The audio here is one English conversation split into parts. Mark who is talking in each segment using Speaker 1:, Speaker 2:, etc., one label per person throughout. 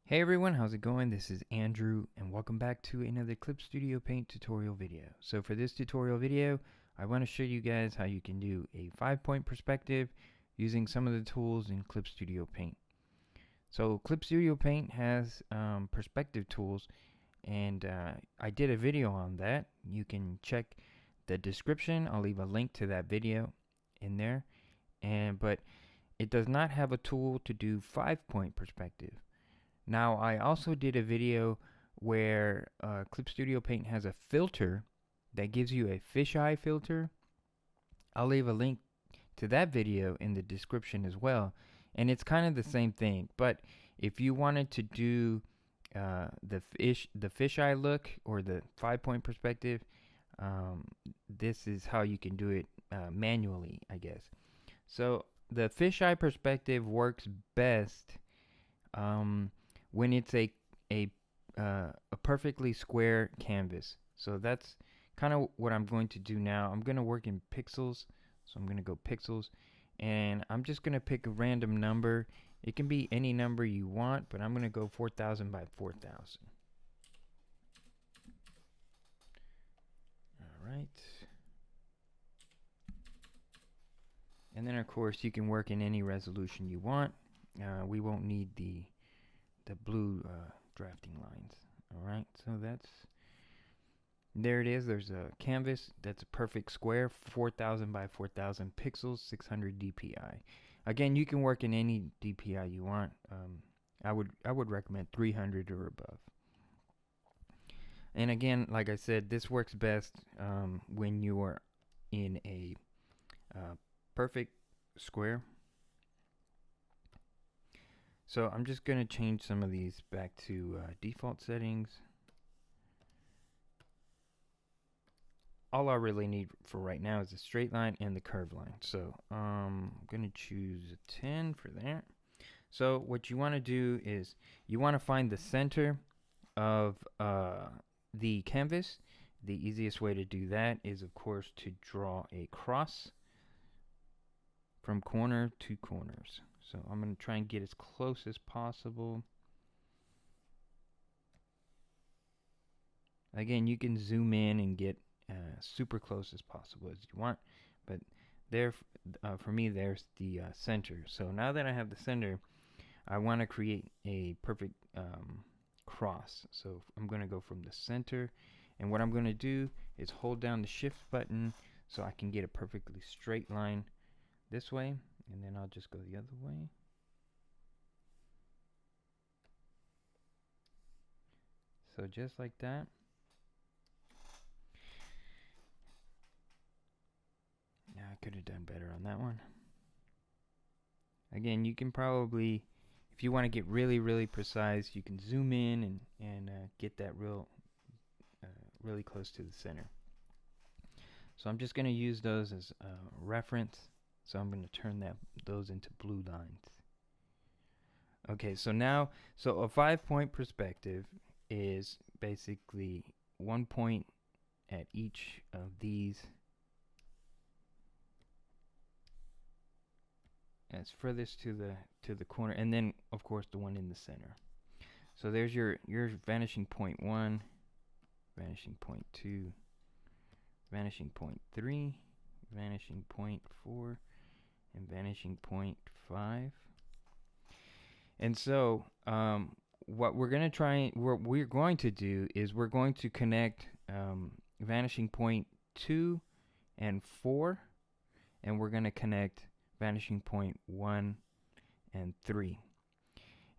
Speaker 1: Hey everyone, how's it going? This is Andrew and welcome back to another Clip Studio Paint tutorial video. So for this tutorial video, I want to show you guys how you can do a 5-point perspective using some of the tools in Clip Studio Paint. So Clip Studio Paint has perspective tools, and I did a video on that. You can check the description. I'll leave a link to that video in there. But it does not have a tool to do 5-point perspective. Now, I also did a video where Clip Studio Paint has a filter that gives you a fisheye filter. I'll leave a link to that video in the description as well. And it's kind of the same thing, but if you wanted to do the fisheye look or the 5-point perspective, this is how you can do it manually, I guess. So the fisheye perspective works best when it's a perfectly square canvas. So that's kind of what I'm going to do now. I'm going to work in pixels, so I'm going to go pixels, and I'm just going to pick a random number. It can be any number you want, but I'm going to go 4,000 by 4,000. All right. And then of course you can work in any resolution you want. We won't need the blue drafting lines. Alright, so there it is. There's a canvas that's a perfect square, 4,000 by 4,000 pixels, 600 DPI. Again, you can work in any DPI you want. I would recommend 300 or above. And again, like I said, this works best when you are in a perfect square. So I'm just going to change some of these back to default settings. All I really need for right now is the straight line and the curved line. So I'm going to choose a 10 for that. So what you want to do is you want to find the center of the canvas. The easiest way to do that is, of course, to draw a cross from corner to corners. So I'm going to try and get as close as possible. Again, you can zoom in and get super close as possible as you want, but there, for me, there's the center. So now that I have the center, I want to create a perfect cross. So I'm going to go from the center, and what I'm going to do is hold down the shift button so I can get a perfectly straight line this way, and then I'll just go the other way. So just like that. Yeah, I could have done better on that one. Again, you can probably, if you want to get really precise, you can zoom in and get that really close to the center. So I'm just going to use those as reference. So I'm going to turn those into blue lines. Okay, so now, so a 5-point perspective is basically 1 point at each of these as furthest to the corner, and then of course the one in the center. So there's your vanishing point 1, vanishing point 2, vanishing point 3, vanishing point 4, and vanishing point 5. And so what we're going to do is we're going to connect vanishing point 2 and 4, and we're going to connect vanishing point 1 and 3.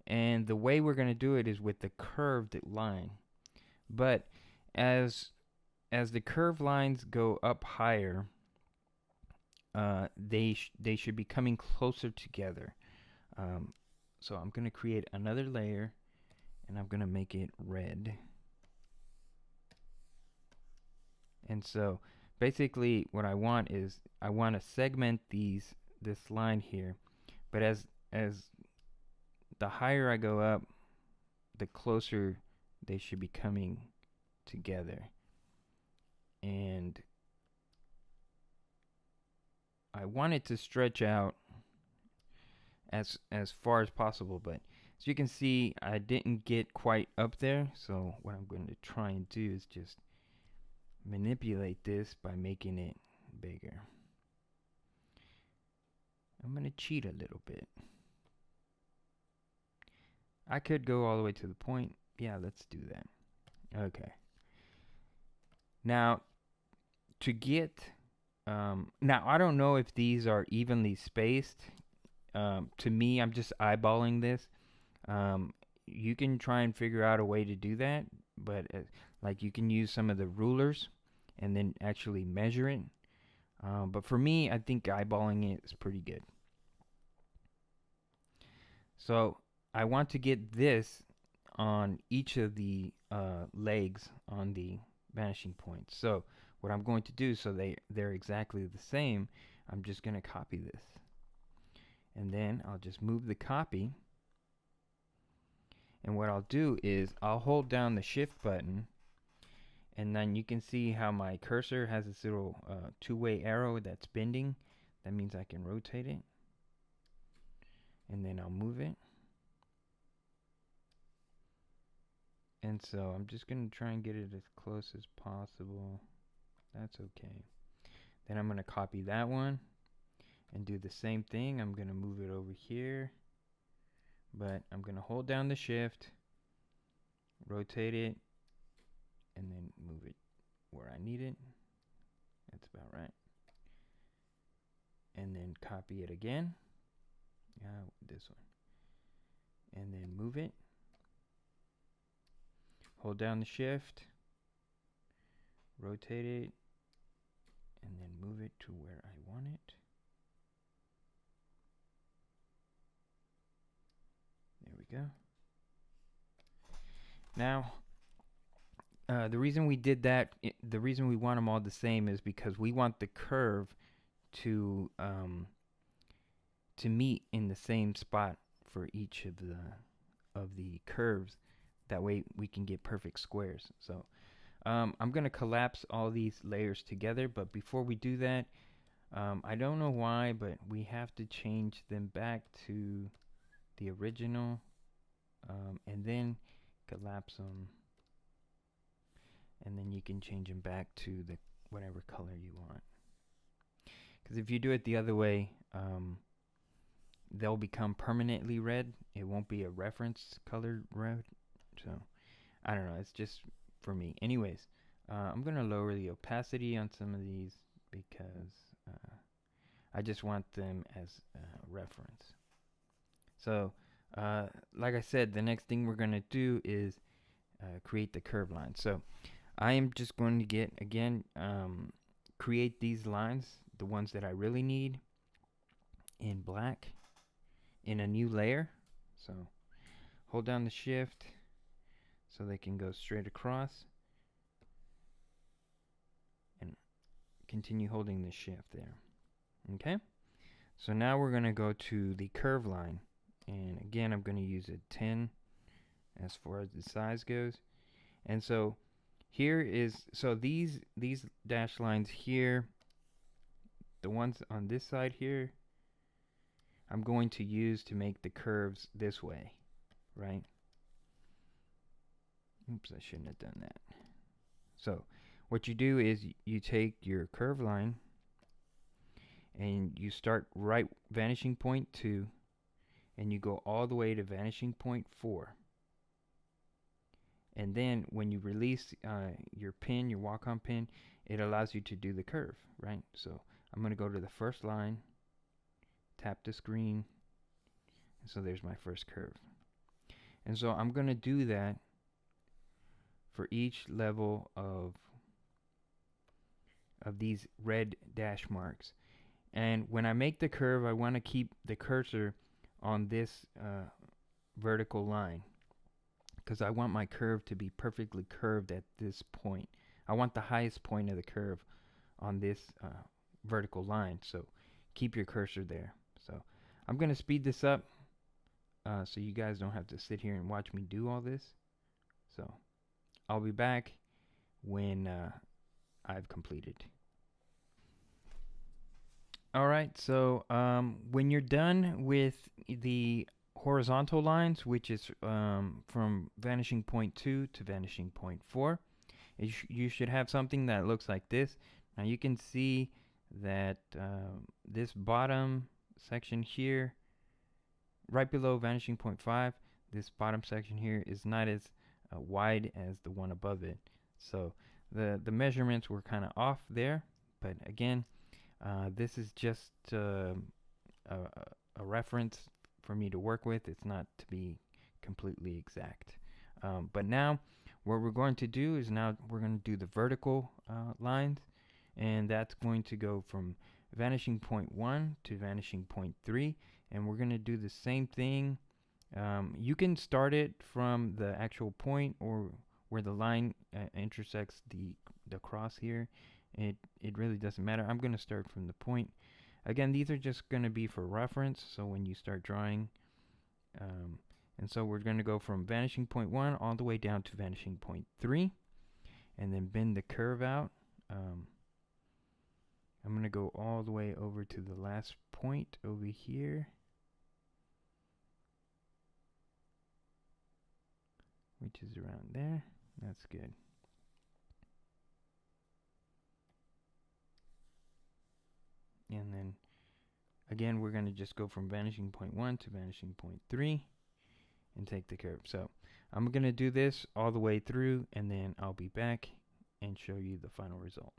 Speaker 1: And the way we're going to do it is with the curved line. But as the curved lines go up higher, they should be coming closer together. So I'm going to create another layer, and I'm going to make it red. And so basically what I want is I want to segment this line here, but as the higher I go up, the closer they should be coming together. And I want it to stretch out as far as possible, but As you can see, I didn't get quite up there, so what I'm going to try and do is just manipulate this by making it bigger. I'm going to cheat a little bit. I could go all the way to the point. Yeah, let's do that. Okay. Now, to get... now, I don't know if these are evenly spaced. To me, I'm just eyeballing this. You can try and figure out a way to do that, but like you can use some of the rulers and then actually measure it. But for me, I think eyeballing it is pretty good. So I want to get this on each of the legs on the vanishing point. So what I'm going to do, so they're exactly the same, I'm just going to copy this. And then I'll just move the copy. And what I'll do is I'll hold down the shift button, and then you can see how my cursor has this little two-way arrow that's bending. That means I can rotate it. And then I'll move it. And so I'm just going to try and get it as close as possible. That's okay. Then I'm going to copy that one and do the same thing. I'm going to move it over here. But I'm going to hold down the shift, rotate it, and then move it where I need it. That's about right. And then copy it again. This one. And then move it. Hold down the shift, rotate it, and then move it to where I want it. There we go. Now, the reason we did that, the reason we want them all the same is because we want the curve to meet in the same spot for each of the curves. That way we can get perfect squares. So I'm going to collapse all these layers together, but before we do that, I don't know why, but we have to change them back to the original, and then collapse them, and then you can change them back to the whatever color you want. Because if you do it the other way, they'll become permanently red. It won't be a reference colored red. So I don't know, it's just for me. Anyways, I'm gonna lower the opacity on some of these because I just want them as reference. So like I said, the next thing we're gonna do is create the curve line. So I am just going to get, again, create these lines, the ones that I really need, in black in a new layer. So hold down the shift so they can go straight across, and continue holding the shift there. Okay, so now we're going to go to the curve line, and again I'm going to use a 10 as far as the size goes. And so here is, so these dashed lines here, the ones on this side here, I'm going to use to make the curves this way, right? Oops, I shouldn't have done that. So what you do is you take your curve line and you start right vanishing point 2, and you go all the way to vanishing point 4. And then when you release your pin, your walk-on pin, it allows you to do the curve, right? So I'm going to go to the first line, tap the screen, and so there's my first curve. And so I'm going to do that for each level of these red dash marks. And when I make the curve, I want to keep the cursor on this vertical line, because I want my curve to be perfectly curved at this point. I want the highest point of the curve on this vertical line, so keep your cursor there. So I'm going to speed this up so you guys don't have to sit here and watch me do all this. So I'll be back when I've completed. Alright, so when you're done with the horizontal lines, which is from vanishing point 2 to vanishing point 4. You should have something that looks like this. Now you can see that this bottom section here, right below vanishing point 5, this bottom section here is not as wide as the one above it. So the measurements were kind of off there, but again, this is just a reference for me to work with. It's not to be completely exact. But now what we're going to do is now we're going to do the vertical lines, and that's going to go from vanishing point 1 to vanishing point 3, and we're going to do the same thing. You can start it from the actual point or where the line intersects the cross here. It really doesn't matter. I'm going to start from the point. Again, these are just going to be for reference, so when you start drawing. And so we're going to go from vanishing point 1 all the way down to vanishing point 3, and then bend the curve out. I'm going to go all the way over to the last point over here, which is around there. That's good. And then again, we're going to just go from vanishing point 1 to vanishing point 3 and take the curve. So I'm going to do this all the way through, and then I'll be back and show you the final result.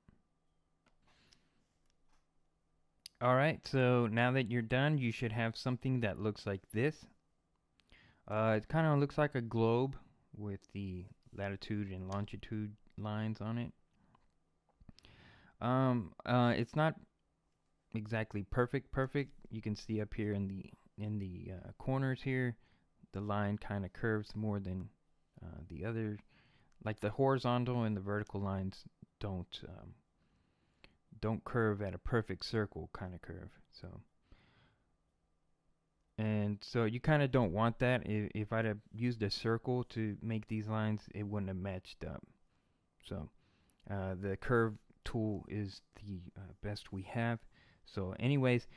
Speaker 1: Alright, so now that you're done, you should have something that looks like this. It kind of looks like a globe with the latitude and longitude lines on it. It's not exactly perfect. You can see up here in the corners here, the line kind of curves more than the other. Like the horizontal and the vertical lines don't curve at a perfect circle kind of curve. So you kind of don't want that. If I'd have used a circle to make these lines, it wouldn't have matched up. So the curve tool is the best we have. So anyways,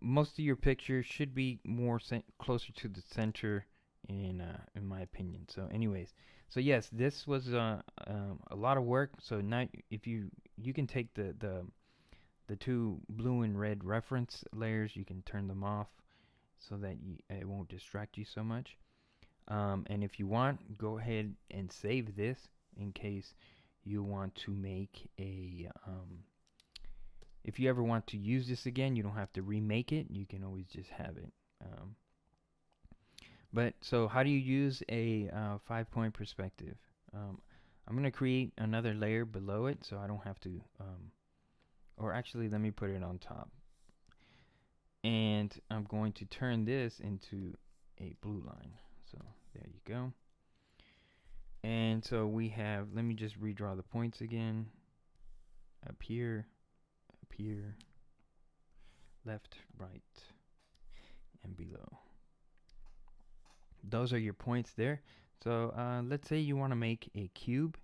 Speaker 1: most of your pictures should be more closer to the center in my opinion. So anyways, so yes, this was a lot of work. So now if you can take the two blue and red reference layers, you can turn them off so that it won't distract you so much. And if you want, go ahead and save this in case you want to make a if you ever want to use this again, you don't have to remake it. You can always just have it. But so how do you use a 5-point perspective? I'm going to create another layer below it so I don't have to, or actually let me put it on top. And I'm going to turn this into a blue line. So there you go. And so we have, let me just redraw the points again. Up here, left, right, and below. Those are your points there. So let's say you want to make a cube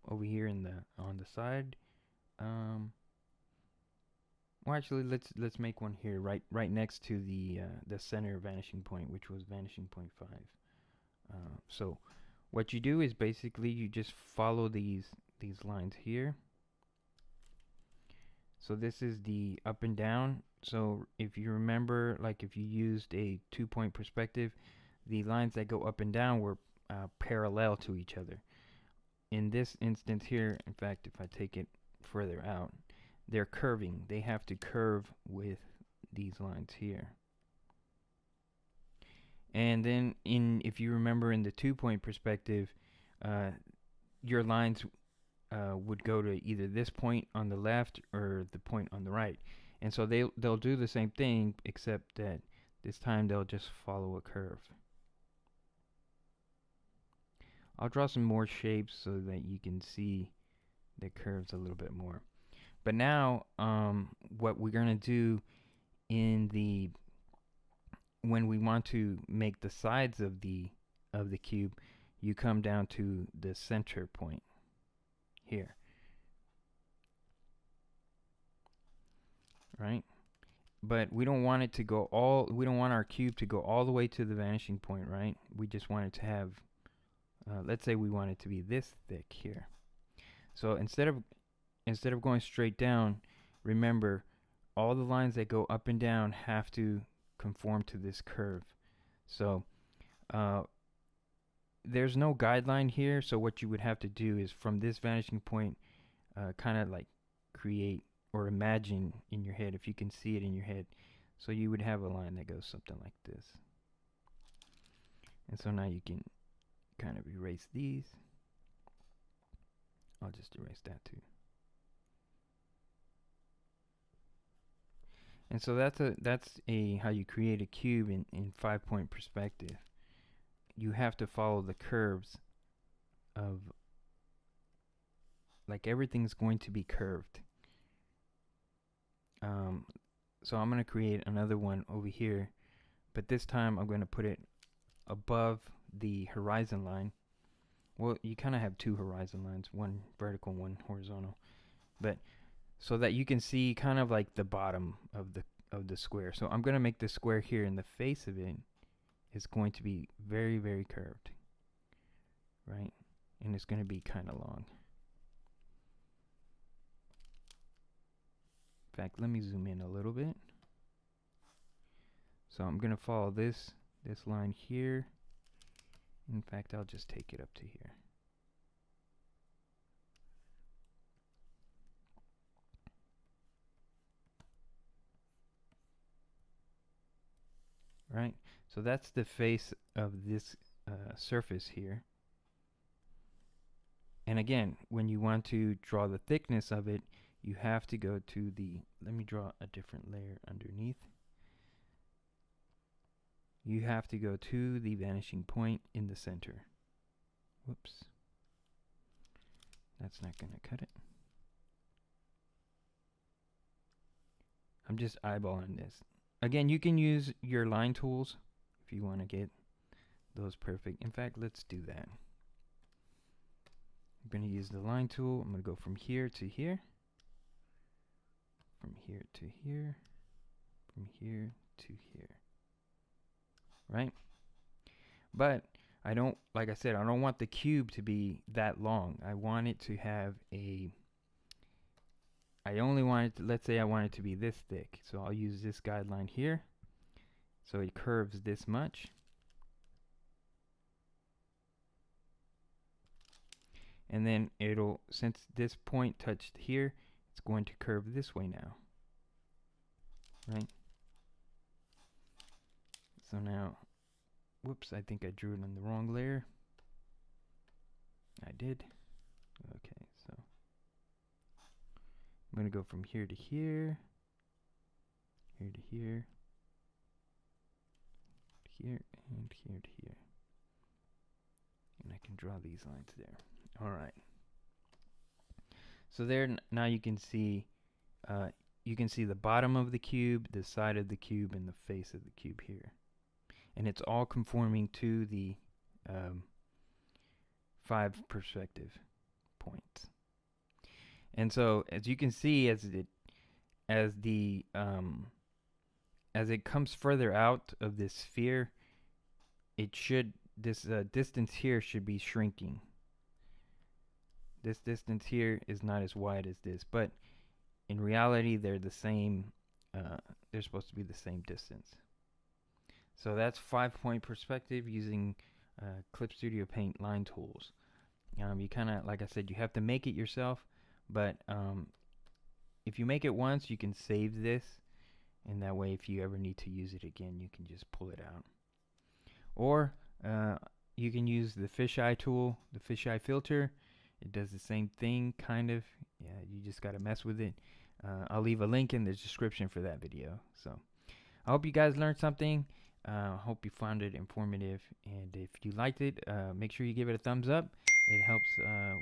Speaker 1: over here on the side. Well, actually, let's make one here, right next to the center vanishing point, which was vanishing point 5. So what you do is basically you just follow these lines here. So this is the up and down. So if you remember, like if you used a 2-point perspective, the lines that go up and down were parallel to each other. In this instance here, in fact, if I take it further out, they're curving. They have to curve with these lines here. And then if you remember in the 2-point perspective, your lines would go to either this point on the left or the point on the right. And so they'll do the same thing, except that this time they'll just follow a curve. I'll draw some more shapes so that you can see the curves a little bit more. But now what we're going to do when we want to make the sides of the cube, you come down to the center point here, right? but we don't want it to go all, we don't want our cube to go all the way to the vanishing point, right? We just want it to have, let's say we want it to be this thick here. So instead of going straight down, remember all the lines that go up and down have to conform to this curve. So there's no guideline here, so what you would have to do is from this vanishing point, kind of like create or imagine in your head, if you can see it in your head. So you would have a line that goes something like this. And so now you can kind of erase these. I'll just erase that too. And so that's how you create a cube in 5-point perspective. You have to follow the curves of, like, everything's going to be curved. So I'm going to create another one over here, but this time I'm going to put it above the horizon line. Well, you kind of have two horizon lines, one vertical, one horizontal, but so that you can see kind of like the bottom of the square. So I'm going to make the square here, and the face of it is going to be very, very curved, right? And it's going to be kind of long. In fact, let me zoom in a little bit. So I'm going to follow this line here. In fact, I'll just take it up to here. Right? So that's the face of this surface here. And again, when you want to draw the thickness of it, you have to go to the, let me draw a different layer underneath. You have to go to the vanishing point in the center. Whoops. That's not going to cut it. I'm just eyeballing this. Again, you can use your line tools if you want to get those perfect. In fact, let's do that. I'm going to use the line tool. I'm going to go from here to here. From here to here. From here to here. Right? But I don't, like I said, I don't want the cube to be that long. I want it to have a, I only want it to, let's say I want it to be this thick. So I'll use this guideline here. So it curves this much. And then it'll, since this point touched here, it's going to curve this way now. Right? So now, whoops, I think I drew it on the wrong layer. I did. Okay, so I'm going to go from here to here, here to here, here, and here to here. And I can draw these lines there. All right. So there, now you can see the bottom of the cube, the side of the cube, and the face of the cube here. And it's all conforming to the 5 perspective points. And so, as you can see, as it comes further out of this sphere, this distance here should be shrinking. This distance here is not as wide as this, but in reality, they're the same. They're supposed to be the same distance. So that's 5-point perspective using Clip Studio Paint line tools. You kind of, like I said, you have to make it yourself, but if you make it once, you can save this, and that way if you ever need to use it again, you can just pull it out. Or you can use the fisheye tool, the fisheye filter. It does the same thing, kind of. Yeah, you just got to mess with it. I'll leave a link in the description for that video. So I hope you guys learned something. Hope you found it informative, and if you liked it, make sure you give it a thumbs up. It helps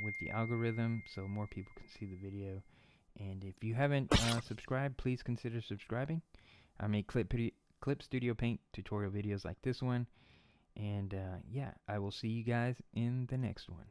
Speaker 1: with the algorithm so more people can see the video. And if you haven't subscribed, please consider subscribing. I make Clip Studio Paint tutorial videos like this one. And yeah, I will see you guys in the next one.